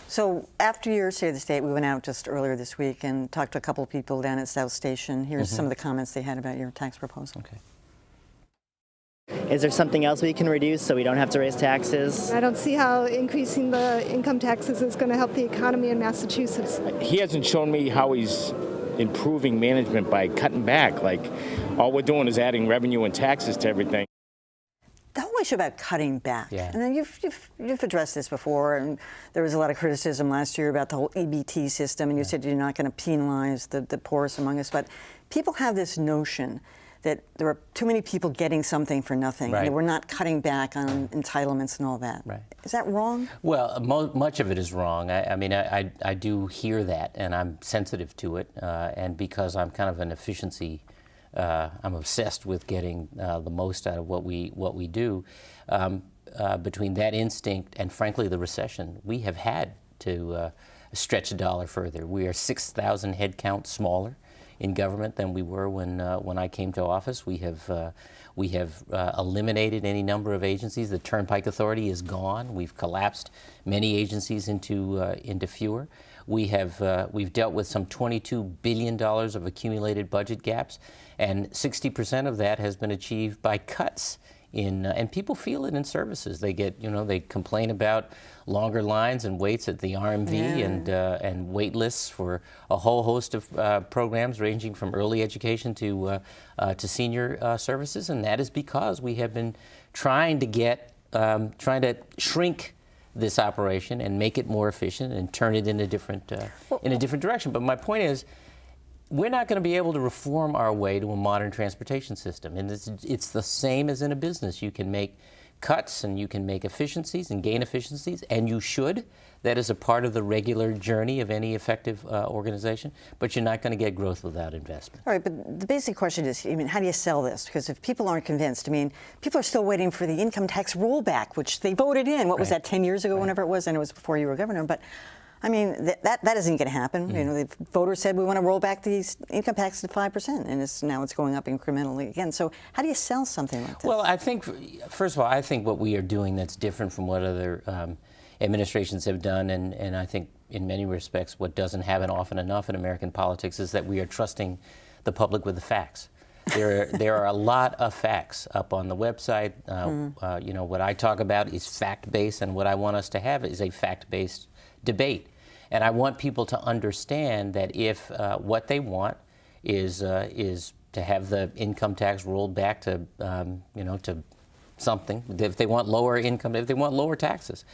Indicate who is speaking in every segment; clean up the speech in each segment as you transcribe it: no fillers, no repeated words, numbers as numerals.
Speaker 1: So after your State of the State, we went out just earlier this week and talked to a couple of people down at South Station. Here's some of the comments they had about your tax proposal.
Speaker 2: Okay.
Speaker 3: Is there something else we can reduce so we don't have to raise taxes?
Speaker 4: I don't see how increasing the income taxes is going to help the economy in Massachusetts.
Speaker 5: He hasn't shown me how he's improving management by cutting back. Like, all we're doing is adding revenue and taxes to everything.
Speaker 1: The whole issue about cutting back,
Speaker 2: Yeah.
Speaker 1: and then you've addressed this before, and there was a lot of criticism last year about the whole EBT system, and you said you're not going to penalize the poorest among us, but people have this notion that there are too many people getting something for nothing,
Speaker 2: Right.
Speaker 1: and that we're not cutting back on entitlements and all that.
Speaker 2: Right.
Speaker 1: Is that wrong?
Speaker 2: Well, much of it is wrong. I mean, I do hear that, and I'm sensitive to it, and because I'm kind of an efficiency, I'm obsessed with getting the most out of what we do. Between that instinct and, frankly, the recession, we have had to stretch a dollar further. We are 6,000 headcount smaller in government than we were when I came to office. We have eliminated any number of agencies. The Turnpike Authority is gone. We've collapsed many agencies into fewer. We've dealt with some $22 billion of accumulated budget gaps, and 60% of that has been achieved by cuts in, and people feel it in services. They get, they complain about longer lines and waits at the RMV and wait lists for a whole host of programs ranging from early education to senior services, and that is because we have been trying to shrink this operation and make it more efficient and turn it in a different direction. But my point is, we're not going to be able to reform our way to a modern transportation system. And it's the same as in a business. You can make cuts and you can make efficiencies and gain efficiencies, and you should. That is a part of the regular journey of any effective organization. But you're not going to get growth without investment.
Speaker 1: All right, but the basic question is, how do you sell this? Because if people aren't convinced, people are still waiting for the income tax rollback, which they voted in. What was that, 10 years ago, whenever it was? And it was before you were governor. But that isn't going to happen. The voters said we want to roll back these income taxes to 5%, and now it's going up incrementally again. So how do you sell something like this?
Speaker 2: Well, I think, first of all, I think what we are doing that's different from what other administrations have done, and I think in many respects what doesn't happen often enough in American politics is that we are trusting the public with the facts. There are a lot of facts up on the website. What I talk about is fact-based, and what I want us to have is a fact-based debate. And I want people to understand that if what they want is to have the income tax rolled back to to something, if they want lower income, if they want lower taxes,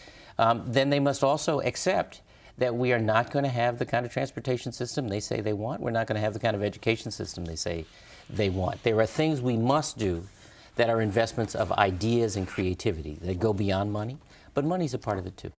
Speaker 2: then they must also accept that we are not going to have the kind of transportation system they say they want. We're not going to have the kind of education system they say they want. There are things we must do that are investments of ideas and creativity that go beyond money, but money's a part of it too.